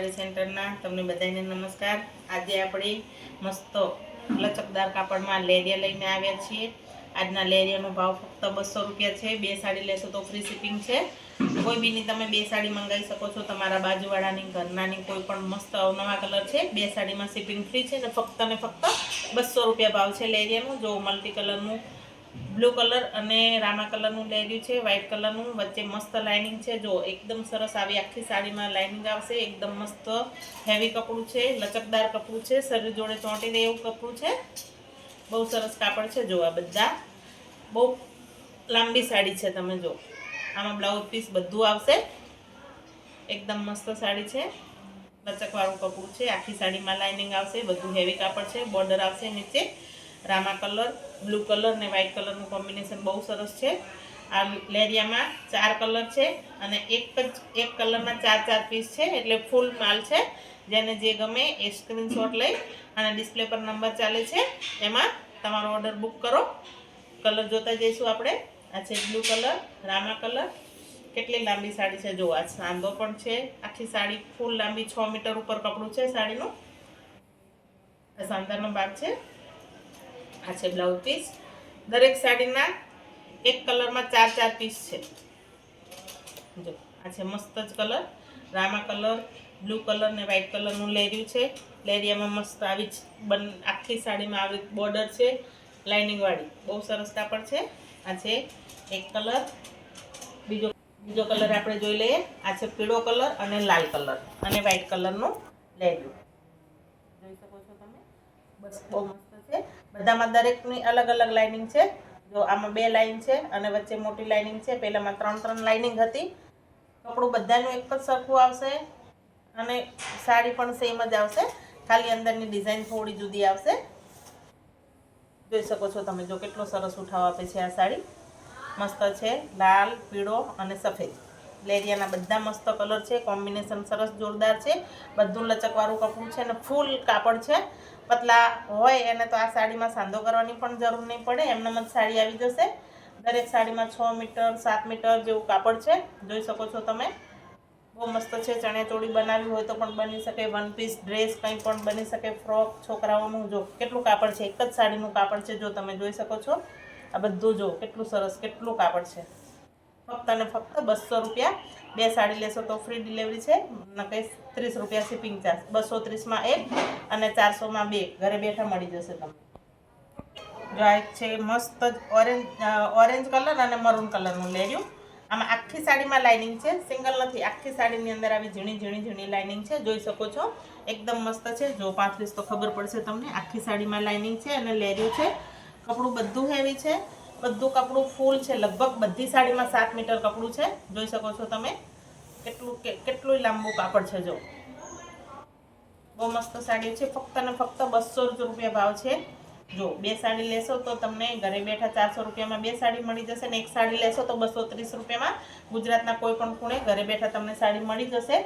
સાડી સેન્ટરના તમને બધાને નમસ્કાર। આજે આપણે મસ્ત લચકદાર કાપડમાં લેરિયા લઈને આવ્યા છીએ। આજના લેરિયાનો ભાવ ફક્ત 200 રૂપિયા છે। બે સાડી લેશો તો ફ્રી શિપિંગ છે। કોઈ બીની તમે બે સાડી મંગાવી શકો છો, તમારા બાજુવાળાની, ઘરનાની, કોઈ પણ મસ્ત અવનવા કલર છે। બે સાડીમાં શિપિંગ ફ્રી છે ને ફક્ત 200 રૂપિયા ભાવ છે લેરિયાનું। જો મલ્ટી કલરનું ब्लू कलर અને રામા કલરનું લેર્યું છે, વ્હાઈટ કલરનું, વચ્ચે મસ્ત લાઇનિંગ છે। જો એકદમ સરસ આવી આખી સાડીમાં લાઇનિંગ આવશે। એકદમ મસ્ત હેવી કપડું છે, લચકદાર કપડું છે, શરીર જોડે ચોંટી રહે એવું કપડું છે। બહુ સરસ કાપડ છે। જો આ બધા બહુ લાંબી સાડી છે। તમે જો આમાં બ્લાઉઝ પીસ બધું આવશે। એકદમ મસ્ત સાડી છે, લચકવાળું કપડું છે, આખી સાડીમાં લાઇનિંગ આવશે, બધું હેવી કાપડ છે। બોર્ડર આવશે નીચે રામા કલર, બ્લુ કલર ને વ્હાઈટ કલરનું કોમ્બિનેશન બહુ સરસ છે। આ લેરિયામાં 4 કલર છે અને એક કલરના 4 પીસ છે, એટલે ફૂલ માલ છે। જેને જે ગમે એ સ્ક્રીનશોટ લઈ અને ડિસ્પ્લે પર નંબર ચાલે છે એમાં તમારો ઓર્ડર બુક કરો। કલર જોતા જઈશું આપણે। આ છે બ્લુ કલર, રામા કલર। કેટલી લાંબી સાડી છે, જો આ સાંધો પણ છે। આખી સાડી ફૂલ લાંબી 6 મીટર ઉપર કપડું છે સાડીનું। આ સાંધાનો ભાગ છે। આ છે બ્લાઉઝ પીસ। દરેક સાડીના એક કલરમાં 4 પીસ છે। જો આ છે મસ્ત જ colour, Rama colour, blue colour ને વ્હાઈટ કલરનું લેર્યું છે। લેરિયામાં મસ્ત આવી આખી સાડીમાં આવી બોર્ડર છે લાઇનિંગ વાળી, બહુ સરસ કાપડ છે। આ છે એક કલર। બીજો કલર આપણે જોઈ લઈએ। આ છે પીળો કલર અને લાલ કલર અને વ્હાઈટ કલરનું લેર્યું, જોઈ શકો છો તમે। બસ બહુ મસ્ત છે। બધામાં દરેકની અલગ અલગ લાઇનિંગ છે। જો આમાં 2 લાઇન છે અને વચ્ચે મોટી લાઇનિંગ છે। પહેલામાં 3 લાઇનિંગ હતી। કપડું બધાનું એક જ સરખું આવશે અને સાડી પણ સેમ જ આવશે, ખાલી અંદરની ડિઝાઇન થોડી જુદી આવશે। જોઈ શકો છો તમે। જો કેટલો સરસ ઉઠાવ આપે છે આ સાડી, મસ્ત છે, લાલ, પીળો અને સફેદ। લેરિયાના બધા મસ્ત કલર છે, કોમ્બિનેશન સરસ જોરદાર છે। બધું લચકવાળું કપડું છે અને ફૂલ કાપડ છે। પતલા હોય એને તો આ સાડીમાં સાંધો કરવાની પણ જરૂર નહીં પડે, એમનેમ જ સાડી આવી જશે। દરેક સાડીમાં 6 મીટર 7 મીટર જેવું કાપડ છે, જોઈ શકો છો તમે। બહુ મસ્ત છે। ચણિયાચોળી બનાવવી હોય તો પણ બની શકે, વન પીસ ડ્રેસ કંઈ પણ બની શકે, ફ્રોક છોકરાઓનું। જો કેટલું કાપડ છે, એક જ સાડીનું કાપડ છે, જો તમે જોઈ શકો છો। આ બધું જો કેટલું સરસ, કેટલું કાપડ છે। ફક્ત અને ફક્ત 200 રૂપિયા। બે સાડી લેશો તો ફ્રી ડિલિવરી છે, નકે 30 રૂપિયા શિપિંગ ચાર્જ। 230માં એક અને 400માં 2 ઘરે બેઠા મળી જશે તમને। જો આ છે મસ્ત ઓરેન્જ કલર અને મરૂન કલરનું લેર્યું। આમાં આખી સાડીમાં લાઇનિંગ છે, સિંગલ નથી, આખી સાડીની અંદર આવી ઝીણી લાઇનિંગ છે, જોઈ શકો છો। એકદમ મસ્ત છે। જો 35 તો ખબર પડશે તમને। આખી સાડીમાં લાઇનિંગ છે અને લેર્યું છે। કપડું બધું હેવી છે, બધું કપડું ફૂલ છે। લગભગ બધી સાડીમાં 7 મીટર કપડું છે, જોઈ શકો છો તમે। કેટલું લાંબુ કાપડ છે। જો બહુ મસ્ત સાડી છે। ફક્ત અને ફક્ત 200 રૂપિયા ભાવ છે। જો બે સાડી લેશો તો તમને ઘરે બેઠા 400 રૂપિયામાં બે સાડી મળી જશે ને એક સાડી લેશો તો 230 રૂપિયામાં ગુજરાતના કોઈ પણ ખૂણે ઘરે બેઠા તમને સાડી મળી જશે।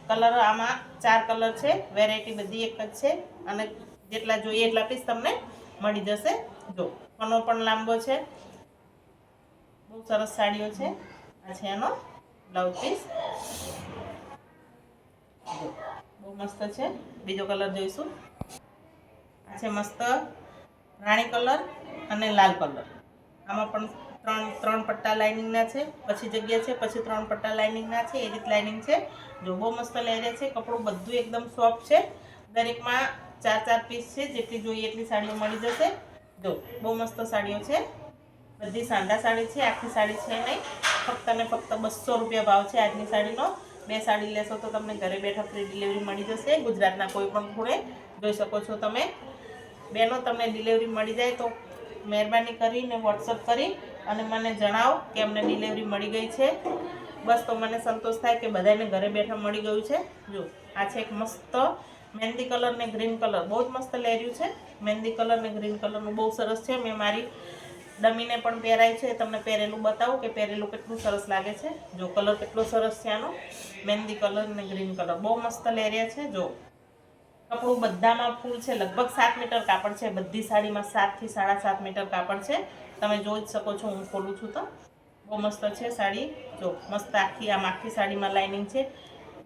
કલર આમાં 4 કલર છે, વેરાયટી બધી એક જ છે અને જેટલા જોઈએ એટલા પીસ તમને મળી જશે। જો પનો પણ લાંબો છે, બહુ સરસ સાડીઓ છે। આ છે એનો બ્લાઉઝ પીસ, બહુ મસ્ત છે। બીજો કલર જોઈશું। આ છે મસ્ત રાણી કલર અને લાલ કલર। આમાં પણ ત્રણ પટ્ટા લાઇનિંગના છે, પછી જગ્યા છે, પછી 3 પટ્ટા લાઇનિંગના છે, એ રીત લાઇનિંગ છે। જો બહુ મસ્ત લેરિયા છે। કપડું બધું એકદમ સોફ્ટ છે। દરેકમાં 4 પીસ છે, જેટલી જોઈએ એટલી સાડીઓ મળી જશે। જો બહુ મસ્ત સાડીઓ છે, બધી સાંધા સાડી છે, આખી સાડી છે નહીં। ફક્ત અને ફક્ત 200 રૂપિયા ભાવ છે આજની સાડીનો। બે સાડી લેશો તો તમને ઘરે બેઠા ફ્રી ડિલિવરી મળી જશે ગુજરાતના કોઈ પણ ખૂણે, જોઈ શકો છો તમે। બેનો તમને ડિલિવરી મળી જાય તો મહેરબાની કરીને વોટ્સઅપ કરી અને મને જણાવો કે અમને ડિલિવરી મળી ગઈ છે। બસ તો મને સંતોષ થાય કે બધાને ઘરે બેઠા મળી ગયું છે। જો આ છે એક મસ્ત મહેંદી કલર ને ગ્રીન કલર, બહુ જ મસ્ત લેર્યું છે। મહેંદી કલર ને ગ્રીન કલરનું બહુ સરસ છે। મેં મારી ડમીને પણ પહેરાય છે, તમને પહેરેલું બતાવું કે પહેરેલું કેટલું સરસ લાગે છે। જો કલર કેટલો સરસ છે આનો, મહેંદી કલર ને ગ્રીન કલર, બહુ મસ્ત લેરિયા છે। જો કપડું બધામાં ફૂલ છે, લગભગ 7 મીટર કાપડ છે। બધી સાડીમાં 7 થી 7.5 મીટર કાપડ છે, તમે જોઈ જ શકો છો। હું ખોલું છું તો બહુ મસ્ત છે સાડી। જો મસ્ત આખી સાડીમાં લાઇનિંગ છે।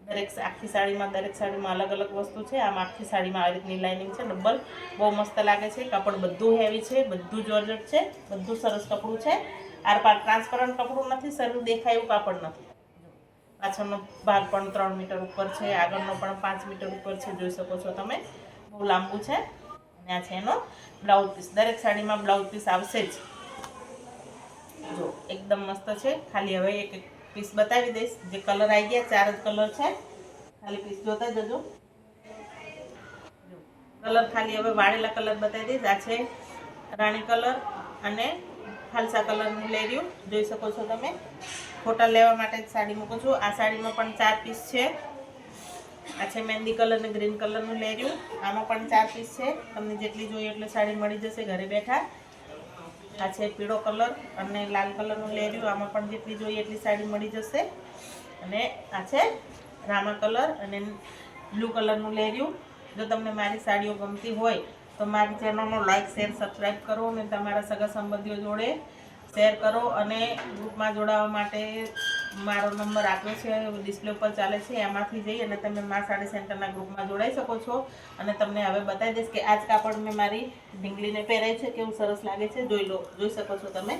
આખી સાડીમાં દરેક સાડીમાં અલગ અલગ વસ્તુ છે. આમાં આખી સાડીમાં આ રીતની લાઇનિંગ છે ડબલ, બહુ મસ્ત લાગે છે. કાપડ બધું હેવી છે, બધું જોર્જેટ છે, બધું સરસ કપડું છે. આરપાર ટ્રાન્સપરન્ટ કપડું નથી, શરીર દેખાય એવું કાપડ નથી. પાછળનો ભાગ પણ 3 મીટર ઉપર છે, આગળનો પણ 5 મીટર ઉપર છે, જોઈ શકો છો તમે. બહુ લાંબુ છે. અને આ છે એનો બ્લાઉઝ પીસ. દરેક સાડીમાં બ્લાઉઝ પીસ આવશે જ. જો એકદમ મસ્ત છે. ખાલી હવે એક પીસ બતાવી દઈશ. જે કલર આવી ગયા 4 જ કલર છે. ખાલી પીસ જોતા જજો. કલર ખાલી હવે વાળેલા કલર બતાવી દઈશ. આ છે રાણી કલર અને ફાલસા કલરનું લેર્યું, જોઈ શકો છો તમે. ફોટા લેવા માટે જ સાડી મૂકું છું. આ સાડીમાં પણ 4 પીસ છે. આ છે મહેંદી કલર અને ગ્રીન કલરનું લેર્યું. આમાં પણ 4 પીસ છે. તમને જેટલી જોઈએ એટલે સાડી મળી જશે ઘરે બેઠા. આ છે પીળો કલર અને લાલ કલરનું લેર્યું. આમાં પણ જેટલી જોઈએ એટલી સાડી મળી જશે. અને આ છે રામા કલર અને બ્લુ કલરનું લેર્યું. જો તમને મારી સાડીઓ ગમતી હોય તો મારી ચેનલનો લાઇક, શેર, સબસ્ક્રાઈબ કરો અને તમારા સગા સંબંધીઓ જોડે શેર કરો. અને ગ્રુપમાં જોડાવા માટે મારો નંબર આપ્યો છે, ડિસ્પ્લે ઉપર ચાલે છે. એમાંથી જઈ અને તમે મા સાડી સેન્ટરના ગ્રુપમાં જોડાઈ શકો છો. અને તમને હવે બતાવી દઈશ કે આ જ કાપડ મેં મારી ઢીંગલીને પહેરાય છે, કેવું સરસ લાગે છે. જોઈ શકો છો તમે.